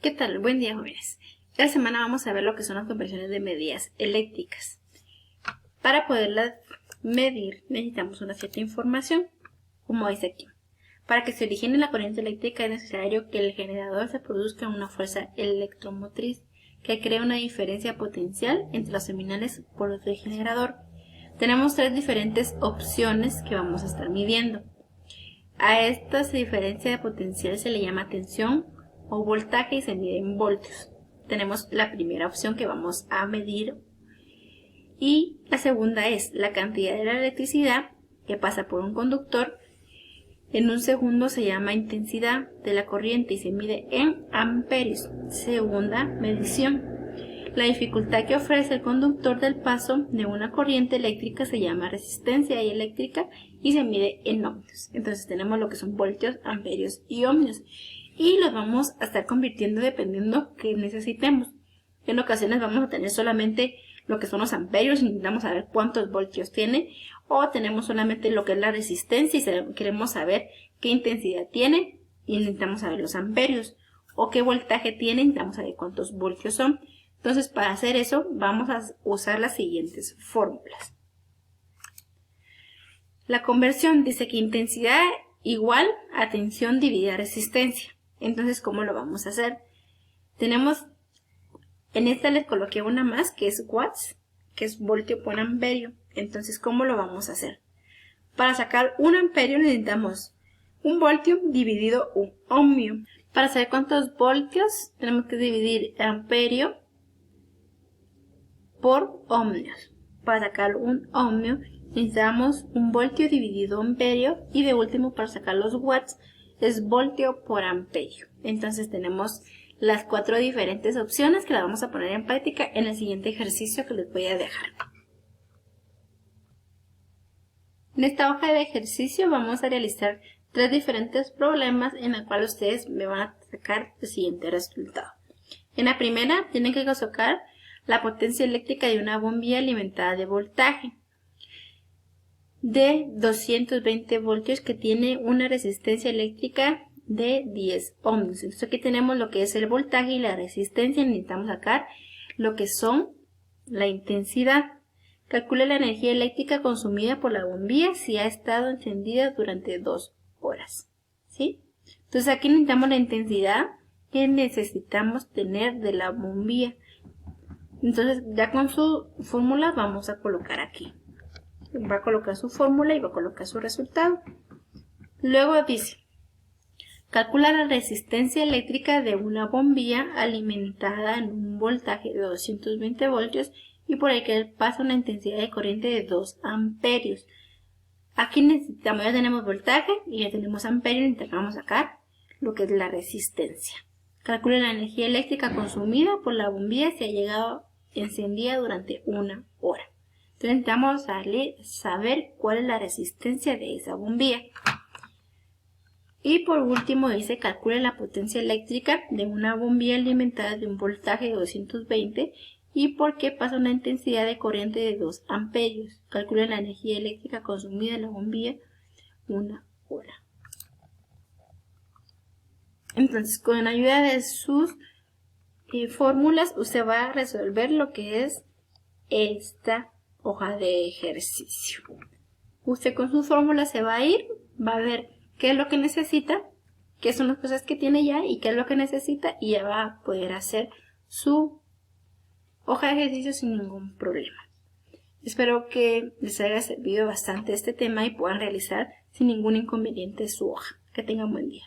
¿Qué tal? Buen día, jóvenes. Esta semana vamos a ver lo que son las conversiones de medidas eléctricas. Para poderlas medir necesitamos una cierta información, como dice aquí. Para que se origine la corriente eléctrica es necesario que el generador se produzca una fuerza electromotriz que crea una diferencia potencial entre los terminales polos del generador. Tenemos tres diferentes opciones que vamos a estar midiendo. A esta diferencia de potencial se le llama tensión o voltaje y se mide en voltios. Tenemos la primera opción que vamos a medir y la segunda es la cantidad de la electricidad que pasa por un conductor. En un segundo se llama intensidad de la corriente y se mide en amperios. Segunda medición. La dificultad que ofrece el conductor del paso de una corriente eléctrica se llama resistencia eléctrica y se mide en ohmios. Entonces tenemos lo que son voltios, amperios y ohmios. Y los vamos a estar convirtiendo dependiendo que necesitemos. En ocasiones vamos a tener solamente lo que son los amperios y necesitamos saber cuántos voltios tiene, o tenemos solamente lo que es la resistencia y queremos saber qué intensidad tiene y necesitamos saber los amperios, o qué voltaje tiene y necesitamos saber cuántos voltios son. Entonces, para hacer eso vamos a usar las siguientes fórmulas. La conversión dice que intensidad igual a tensión dividida resistencia. Entonces, ¿cómo lo vamos a hacer? Tenemos, en esta les coloqué una más que es watts, que es voltio por amperio. Entonces, ¿cómo lo vamos a hacer? Para sacar un amperio necesitamos un voltio dividido un ohmio. Para saber cuántos voltios tenemos que dividir amperio por ohmios. Para sacar un ohmio necesitamos un voltio dividido amperio y de último para sacar los watts es voltio por amperio. Entonces tenemos las cuatro diferentes opciones que las vamos a poner en práctica en el siguiente ejercicio que les voy a dejar. En esta hoja de ejercicio vamos a realizar tres diferentes problemas en la cual ustedes me van a sacar el siguiente resultado. En la primera tienen que sacar la potencia eléctrica de una bombilla alimentada de voltaje de 220 voltios que tiene una resistencia eléctrica de 10 ohmios. Entonces aquí tenemos lo que es el voltaje y la resistencia. Necesitamos sacar lo que son la intensidad. Calcule la energía eléctrica consumida por la bombilla si ha estado encendida durante 2 horas. ¿Sí? Entonces aquí necesitamos la intensidad que necesitamos tener de la bombilla. Entonces ya con su fórmula vamos a colocar aquí. Va a colocar su fórmula y va a colocar su resultado. Luego dice, calcula la resistencia eléctrica de una bombilla alimentada en un voltaje de 220 voltios y por el que pasa una intensidad de corriente de 2 amperios. Aquí necesitamos, ya tenemos voltaje y ya tenemos amperios, necesitamos sacar lo que es la resistencia. Calcula la energía eléctrica consumida por la bombilla si ha llegado encendida durante 1 hora. Entonces necesitamos saber cuál es la resistencia de esa bombilla. Y por último dice, calcule la potencia eléctrica de una bombilla alimentada de un voltaje de 220 y por qué pasa una intensidad de corriente de 2 amperios. Calcule la energía eléctrica consumida en la bombilla 1 hora. Entonces, con la ayuda de sus fórmulas, usted va a resolver lo que es esta hoja de ejercicio. Usted con su fórmula se va a ir, va a ver qué es lo que necesita, qué son las cosas que tiene ya y qué es lo que necesita y ya va a poder hacer su hoja de ejercicio sin ningún problema. Espero que les haya servido bastante este tema y puedan realizar sin ningún inconveniente su hoja. Que tengan buen día.